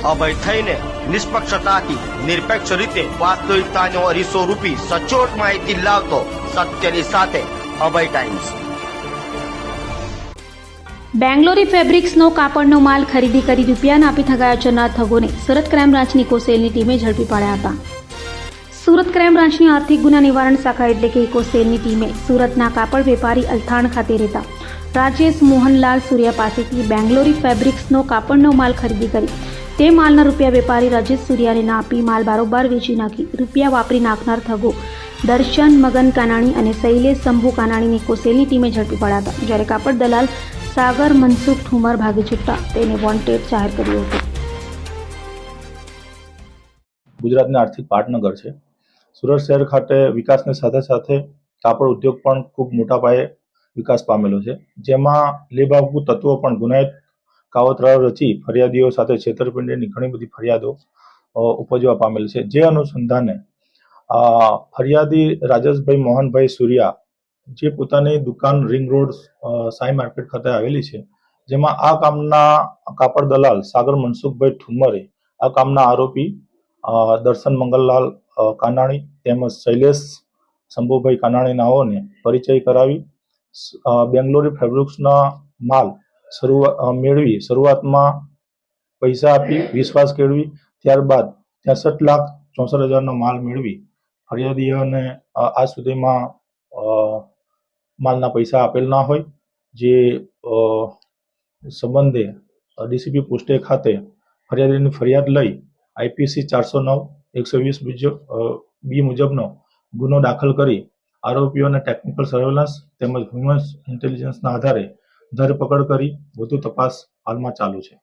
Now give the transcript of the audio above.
અભય થઈને નિષ્પક્ષતાથી નિરપેક્ષ રીતે વાસ્તવિકતાનો અરીસો રૂપી સચોટ માહિતી લાવતો સત્યની સાથે અભય ટાઈમ્સ। બેંગ્લોરી ફેબ્રિક્સનો કાપડનો માલ ખરીદી કરી રૂપિયા આપી ઠગાયા જનાર ઠગોને સુરત ક્રાઇમ બ્રાન્ચની ઇકોસેલની ટીમે ઝડપી પાડ્યા હતા। સુરત ક્રાઇમ બ્રાન્ચની આર્થિક ગુના નિવારણ શાખા એટલે કે ઇકોસેલની ટીમે સુરતના કાપડ વેપારી અલથાણ ખાતે રહેતા રાજેશ મોહનલાલ સૂર્યા પાસેથી બેંગ્લોરી ફેબ્રિક્સનો કાપડનો માલ ખરીદી કરી તે માલના રૂપિયા વેપારી રાજેશ સૂર્યાને ના આપી માલ બારોબાર વેચી નાખી રૂપિયા વાપરી નાખનાર ઠગો દર્શન મગન કાનાણી અને શૈલેષ શંભુ કાનાણીની ઇકોસેલની ટીમે ઝડપી પડ્યા હતા। જ્યારે કાપડ દલાલ સાગર મનસુખ ઠુમર ભાગી છૂટતા તેને વોન્ટેડ જાહેર કર્યો હતો। ગુજરાતના આર્થિક પાટનગર છે। સુરત શહેર ખાતે વિકાસની સાથે સાથે કાપડ ઉદ્યોગ પણ ખૂબ મોટા પાયે વિકાસ પામેલો છે, જેમાં લેબાગુ તત્વો પણ ગુનાહિત કાવતરાઓ રચી ફરિયાદીઓ સાથે છેતરપિંડીની ઘણી બધી ફરિયાદો ઉપજવા પામેલ છે। જે અનુસંધાને ફરિયાદી રાજેશભાઈ મોહનભાઈ સૂર્યા જે પોતાની દુકાન રિંગ રોડ સાઈ માર્કેટ ખાતે આવેલી છે, જેમાં આ કામના કાપડ દલાલ સાગર મનસુખભાઈ ઠુમરે આ કામના આરોપી દર્શન મંગલલાલ કાનાણી તેમજ શૈલેષ શંભુભાઈ કાનાણી નાઓને પરિચય કરાવી બેંગ્લોરી ફેબ્રિક્સના માલ મેળવી શરૂઆતમાં પૈસા આપી વિશ્વાસ કેળવી ત્યારબાદ 63,64,000નો માલ મેળવી ફરિયાદીઓને આ સુધીમાં માલના પૈસા આપેલ ના હોય, જે સંબંધે ડીસીપી પોસ્ટે ખાતે ફરિયાદીની ફરિયાદ લઈ આઈપીસી 409/120 બી મુજબનો ગુનો દાખલ કરી આરોપીઓને ટેકનિકલ સર્વેલન્સ તેમજ હ્યુમન ઇન્ટેલિજન્સના આધારે ધરપકડ કરી વધુ તપાસ હાલમાં ચાલુ છે।